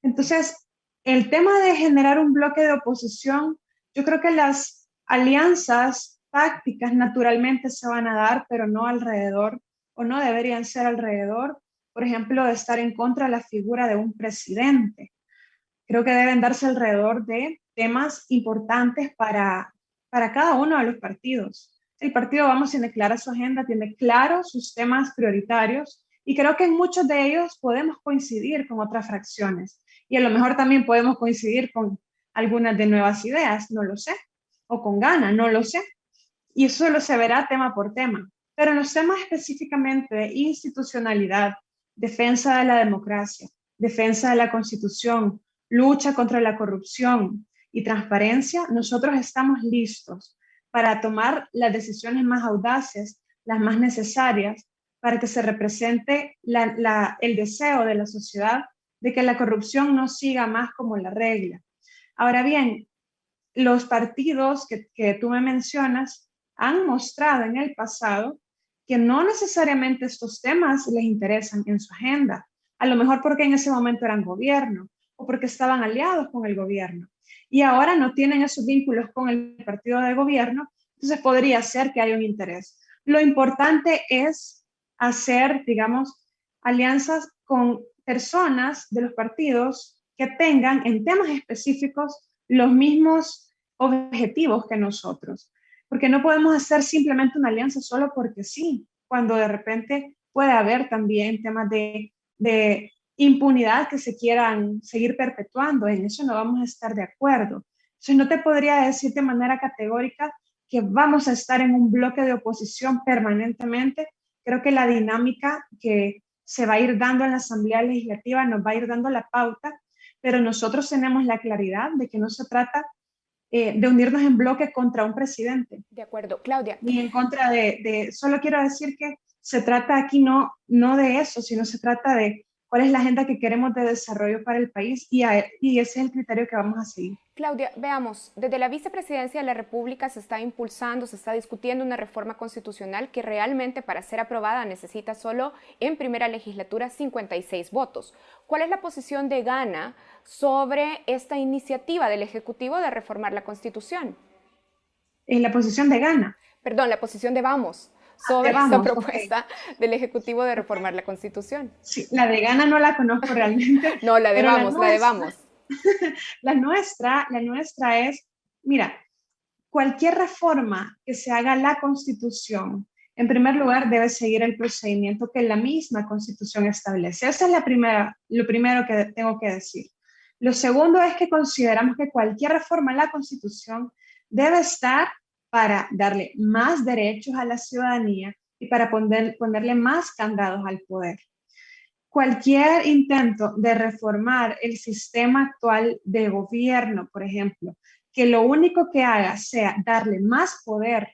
Entonces, el tema de generar un bloque de oposición, yo creo que las alianzas tácticas naturalmente se van a dar, pero no alrededor, o no deberían ser alrededor, por ejemplo, de estar en contra de la figura de un presidente. Creo que deben darse alrededor de temas importantes para cada uno de los partidos. El partido Vamos tiene clara su agenda, tiene claros sus temas prioritarios y creo que en muchos de ellos podemos coincidir con otras fracciones y a lo mejor también podemos coincidir con algunas de Nuevas Ideas, no lo sé, o con Gana, no lo sé. Y eso solo se verá tema por tema. Pero en los temas específicamente de institucionalidad, defensa de la democracia, defensa de la Constitución, lucha contra la corrupción y transparencia, nosotros estamos listos para tomar las decisiones más audaces, las más necesarias, para que se represente el deseo de la sociedad de que la corrupción no siga más como la regla. Ahora bien, los partidos que tú me mencionas han mostrado en el pasado que no necesariamente estos temas les interesan en su agenda, a lo mejor porque en ese momento eran gobierno o porque estaban aliados con el gobierno y ahora no tienen esos vínculos con el partido de gobierno, entonces podría ser que haya un interés. Lo importante es hacer, digamos, alianzas con personas de los partidos que tengan en temas específicos los mismos objetivos que nosotros, porque no podemos hacer simplemente una alianza solo porque sí, cuando de repente puede haber también temas de impunidad que se quieran seguir perpetuando, en eso no vamos a estar de acuerdo. Entonces no te podría decir de manera categórica que vamos a estar en un bloque de oposición permanentemente. Creo que la dinámica que se va a ir dando en la Asamblea Legislativa nos va a ir dando la pauta, pero nosotros tenemos la claridad de que no se trata de unirnos en bloque contra un presidente. De acuerdo, Claudia. Ni en contra solo quiero decir que se trata aquí no de eso, sino se trata de cuál es la agenda que queremos de desarrollo para el país y ese es el criterio que vamos a seguir. Claudia, veamos, desde la Vicepresidencia de la República se está impulsando, se está discutiendo una reforma constitucional que realmente para ser aprobada necesita solo en primera legislatura 56 votos. ¿Cuál es la posición de Gana sobre esta iniciativa del Ejecutivo de reformar la Constitución? La posición de Gana. Perdón, la posición de Vamos sobre esta propuesta del Ejecutivo de reformar la Constitución. Sí, la de Gana no la conozco realmente. No, la de Vamos, la de Vamos. La nuestra es, mira, cualquier reforma que se haga a la Constitución, en primer lugar debe seguir el procedimiento que la misma Constitución establece. Esa es lo primero que tengo que decir. Lo segundo es que consideramos que cualquier reforma a la Constitución debe estar para darle más derechos a la ciudadanía y para ponerle más candados al poder. Cualquier intento de reformar el sistema actual de gobierno, por ejemplo, que lo único que haga sea darle más poder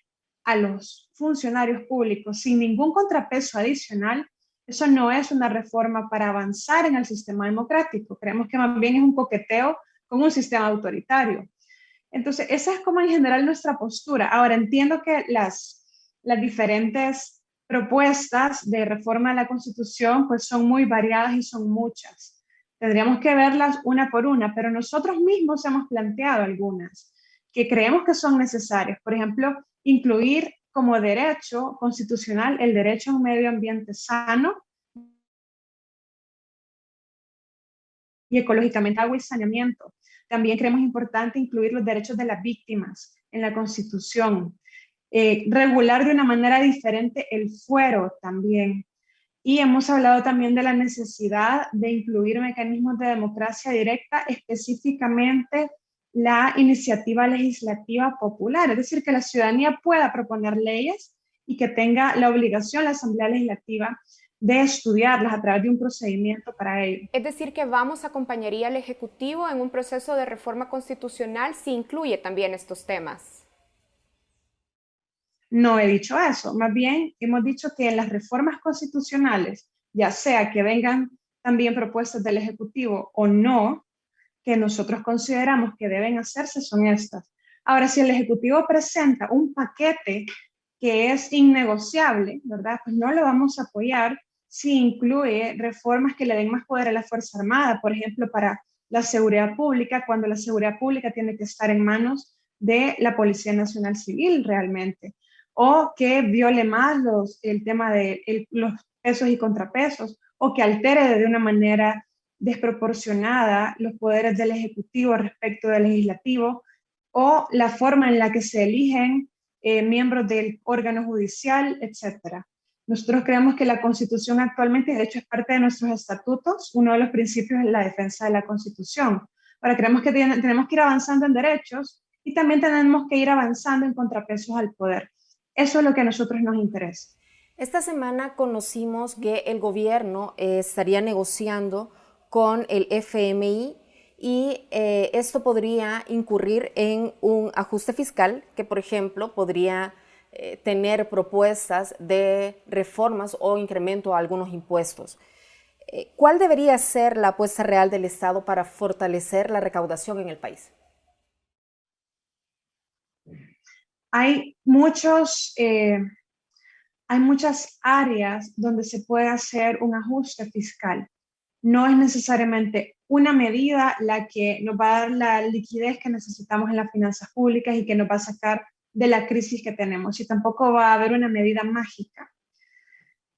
a los funcionarios públicos sin ningún contrapeso adicional, eso no es una reforma para avanzar en el sistema democrático. Creemos que más bien es un coqueteo con un sistema autoritario. Entonces, esa es como en general nuestra postura. Ahora, entiendo que las diferentes propuestas de reforma a la Constitución pues son muy variadas y son muchas. Tendríamos que verlas una por una, pero nosotros mismos hemos planteado algunas que creemos que son necesarias. Por ejemplo, incluir como derecho constitucional el derecho a un medio ambiente sano y ecológicamente agua y saneamiento. También creemos importante incluir los derechos de las víctimas en la Constitución. Regular de una manera diferente el fuero también. Y hemos hablado también de la necesidad de incluir mecanismos de democracia directa, específicamente la iniciativa legislativa popular, es decir, que la ciudadanía pueda proponer leyes y que tenga la obligación la Asamblea Legislativa de estudiarlas a través de un procedimiento para ello. Es decir, que Vamos acompañaría al Ejecutivo en un proceso de reforma constitucional si incluye también estos temas. No he dicho eso, más bien hemos dicho que en las reformas constitucionales, ya sea que vengan también propuestas del Ejecutivo o no, que nosotros consideramos que deben hacerse son estas. Ahora, si el Ejecutivo presenta un paquete que es innegociable, ¿verdad? Pues no lo vamos a apoyar si incluye reformas que le den más poder a la Fuerza Armada, por ejemplo, para la seguridad pública, cuando la seguridad pública tiene que estar en manos de la Policía Nacional Civil realmente, o que viole más el tema de los pesos y contrapesos, o que altere de una manera desproporcionada los poderes del Ejecutivo respecto del Legislativo, o la forma en la que se eligen miembros del órgano judicial, etc. Nosotros creemos que la Constitución actualmente, de hecho es parte de nuestros estatutos, uno de los principios es la defensa de la Constitución. Ahora creemos que tenemos que ir avanzando en derechos y también tenemos que ir avanzando en contrapesos al poder. Eso es lo que a nosotros nos interesa. Esta semana conocimos que el gobierno estaría negociando con el FMI y esto podría incurrir en un ajuste fiscal que, por ejemplo, podría tener propuestas de reformas o incremento a algunos impuestos. ¿Cuál debería ser la apuesta real del Estado para fortalecer la recaudación en el país? Hay muchas áreas donde se puede hacer un ajuste fiscal. No es necesariamente una medida la que nos va a dar la liquidez que necesitamos en las finanzas públicas y que nos va a sacar de la crisis que tenemos, y tampoco va a haber una medida mágica.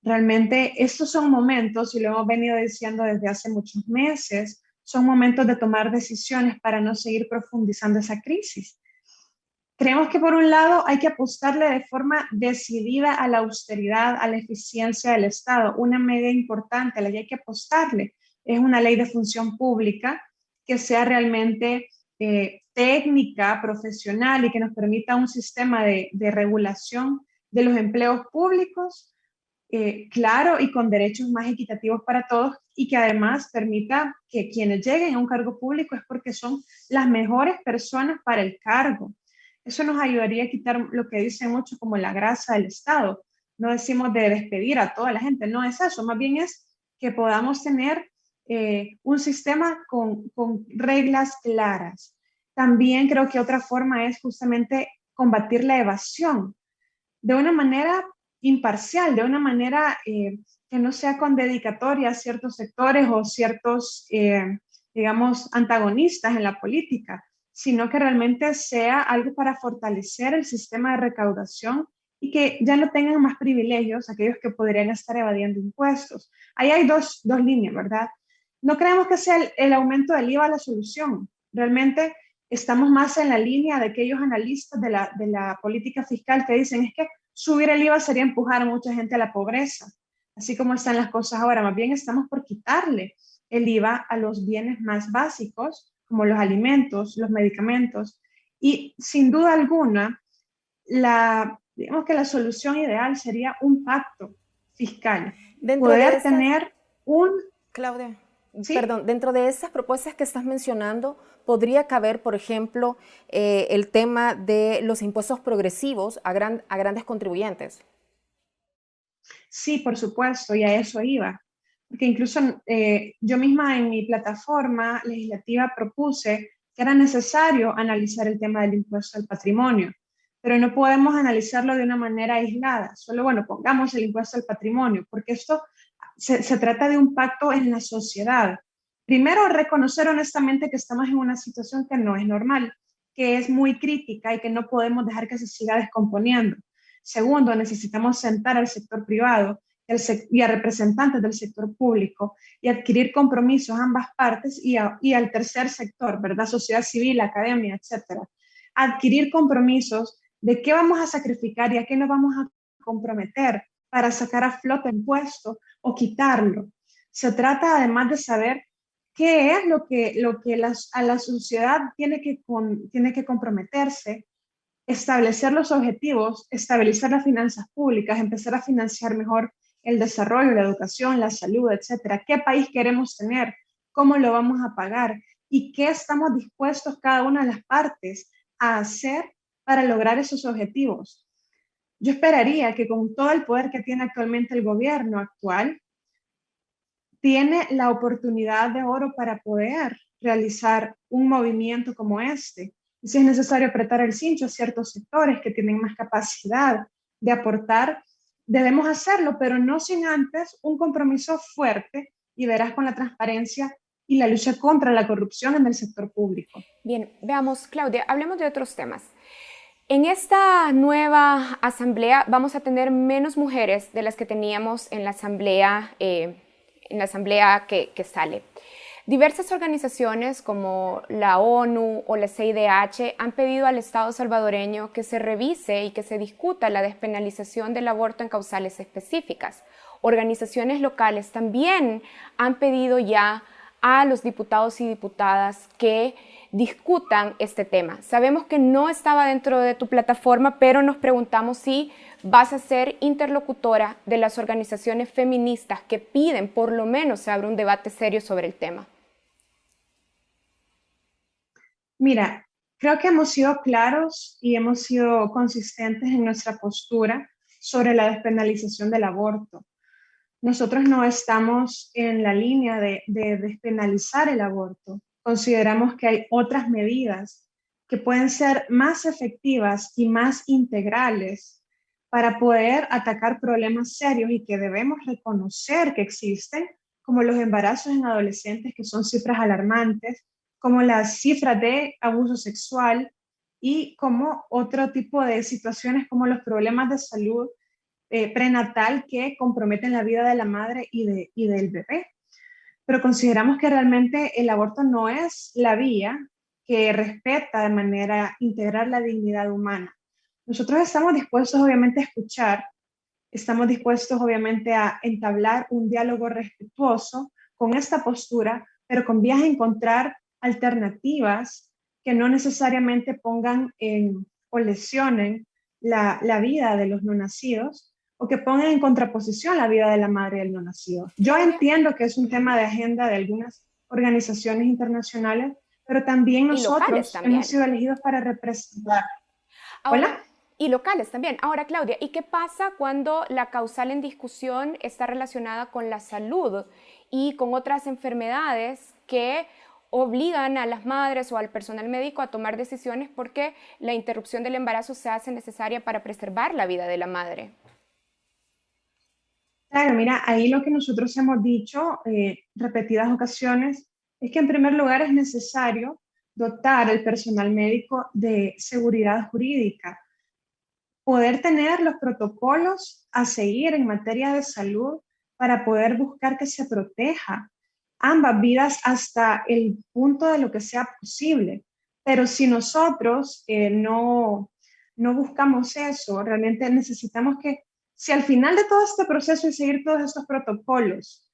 Realmente estos son momentos, y lo hemos venido diciendo desde hace muchos meses, son momentos de tomar decisiones para no seguir profundizando esa crisis. Creemos que por un lado hay que apostarle de forma decidida a la austeridad, a la eficiencia del Estado. Una medida importante a la que hay que apostarle es una ley de función pública que sea realmente técnica, profesional y que nos permita un sistema de regulación de los empleos públicos claro y con derechos más equitativos para todos, y que además permita que quienes lleguen a un cargo público es porque son las mejores personas para el cargo. Eso nos ayudaría a quitar lo que dicen mucho como la grasa del Estado. No decimos de despedir a toda la gente, no es eso, más bien es que podamos tener un sistema con reglas claras. También creo que otra forma es justamente combatir la evasión de una manera imparcial, de una manera que no sea con dedicatoria a ciertos sectores o ciertos, digamos, antagonistas en la política, sino que realmente sea algo para fortalecer el sistema de recaudación y que ya no tengan más privilegios aquellos que podrían estar evadiendo impuestos. Ahí hay dos líneas, ¿verdad? No creemos que sea el aumento del IVA la solución. Realmente estamos más en la línea de aquellos analistas de la política fiscal que dicen es que subir el IVA sería empujar a mucha gente a la pobreza, así como están las cosas ahora. Más bien estamos por quitarle el IVA a los bienes más básicos, como los alimentos, los medicamentos, y sin duda alguna, digamos que la solución ideal sería un pacto fiscal. Poder tener un... Claudia, ¿sí? Perdón, dentro de esas propuestas que estás mencionando, podría caber, por ejemplo, el tema de los impuestos progresivos a grandes contribuyentes. Sí, por supuesto, y a eso iba. Porque incluso yo misma en mi plataforma legislativa propuse que era necesario analizar el tema del impuesto al patrimonio. pero no podemos analizarlo de una manera aislada. Solo, bueno, pongamos el impuesto al patrimonio, porque esto se trata de un pacto en la sociedad. Primero, reconocer honestamente que estamos en una situación que no es normal, que es muy crítica y que no podemos dejar que se siga descomponiendo. Segundo, necesitamos sentar al sector privado y a representantes del sector público y adquirir compromisos a ambas partes y al tercer sector, ¿verdad? Sociedad civil, academia, etcétera. Adquirir compromisos de qué vamos a sacrificar y a qué nos vamos a comprometer para sacar a flote el impuesto o quitarlo. Se trata además de saber qué es lo que a la sociedad tiene que comprometerse, establecer los objetivos, estabilizar las finanzas públicas, empezar a financiar mejor el desarrollo, la educación, la salud, etcétera. ¿Qué país queremos tener? ¿Cómo lo vamos a pagar? ¿Y qué estamos dispuestos cada una de las partes a hacer para lograr esos objetivos? Yo esperaría que con todo el poder que tiene actualmente el gobierno actual, tiene la oportunidad de oro para poder realizar un movimiento como este. Y si es necesario apretar el cincho a ciertos sectores que tienen más capacidad de aportar, debemos hacerlo, pero no sin antes un compromiso fuerte y verás con la transparencia y la lucha contra la corrupción en el sector público. Bien, veamos, Claudia, hablemos de otros temas. En esta nueva asamblea vamos a tener menos mujeres de las que teníamos en la asamblea que sale. Diversas organizaciones como la ONU o la CIDH han pedido al Estado salvadoreño que se revise y que se discuta la despenalización del aborto en causales específicas. Organizaciones locales también han pedido ya a los diputados y diputadas que discutan este tema. Sabemos que no estaba dentro de tu plataforma, pero nos preguntamos si vas a ser interlocutora de las organizaciones feministas que piden por lo menos se abra un debate serio sobre el tema. Mira, creo que hemos sido claros y hemos sido consistentes en nuestra postura sobre la despenalización del aborto. Nosotros no estamos en la línea de despenalizar el aborto. Consideramos que hay otras medidas que pueden ser más efectivas y más integrales para poder atacar problemas serios y que debemos reconocer que existen, como los embarazos en adolescentes, que son cifras alarmantes, como las cifras de abuso sexual y como otro tipo de situaciones como los problemas de salud prenatal que comprometen la vida de la madre y del bebé. Pero consideramos que realmente el aborto no es la vía que respeta de manera integral la dignidad humana. Nosotros estamos dispuestos obviamente a escuchar, estamos dispuestos obviamente a entablar un diálogo respetuoso con esta postura, pero con vías a encontrar alternativas que no necesariamente pongan o lesionen la vida de los no nacidos, o que pongan en contraposición la vida de la madre del no nacido. Yo entiendo que es un tema de agenda de algunas organizaciones internacionales, pero también nosotros hemos sido elegidos para representar. Ahora, y locales también. Ahora, Claudia, ¿y qué pasa cuando la causal en discusión está relacionada con la salud y con otras enfermedades que obligan a las madres o al personal médico a tomar decisiones porque la interrupción del embarazo se hace necesaria para preservar la vida de la madre? Claro, mira, ahí lo que nosotros hemos dicho repetidas ocasiones es que en primer lugar es necesario dotar al personal médico de seguridad jurídica, poder tener los protocolos a seguir en materia de salud para poder buscar que se proteja ambas vidas hasta el punto de lo que sea posible. Pero si nosotros no buscamos eso, realmente necesitamos que si al final de todo este proceso y seguir todos estos protocolos,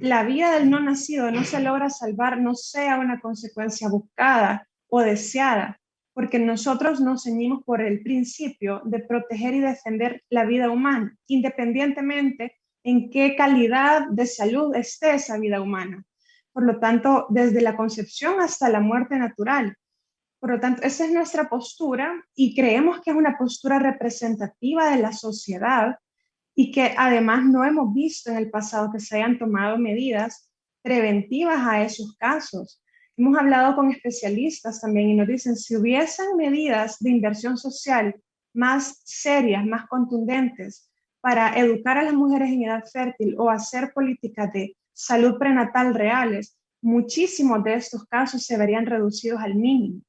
la vida del no nacido no se logra salvar, no sea una consecuencia buscada o deseada, porque nosotros nos ceñimos por el principio de proteger y defender la vida humana, independientemente en qué calidad de salud esté esa vida humana. Por lo tanto, desde la concepción hasta la muerte natural. Por lo tanto, esa es nuestra postura y creemos que es una postura representativa de la sociedad y que además no hemos visto en el pasado que se hayan tomado medidas preventivas a esos casos. Hemos hablado con especialistas también y nos dicen, si hubiesen medidas de inversión social más serias, más contundentes para educar a las mujeres en edad fértil o hacer políticas de salud prenatal reales, muchísimos de estos casos se verían reducidos al mínimo.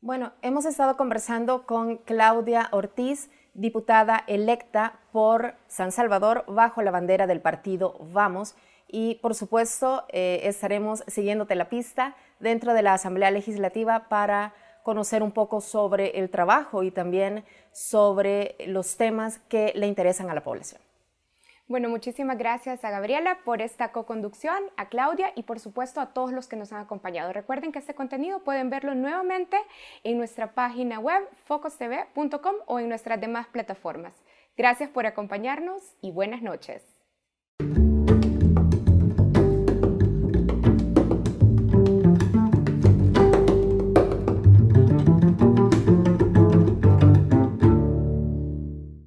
Bueno, hemos estado conversando con Claudia Ortiz, diputada electa por San Salvador bajo la bandera del partido Vamos, y por supuesto estaremos siguiéndote la pista dentro de la Asamblea Legislativa para conocer un poco sobre el trabajo y también sobre los temas que le interesan a la población. Bueno, muchísimas gracias a Gabriela por esta co-conducción, a Claudia y por supuesto a todos los que nos han acompañado. Recuerden que este contenido pueden verlo nuevamente en nuestra página web focostv.com o en nuestras demás plataformas. Gracias por acompañarnos y buenas noches.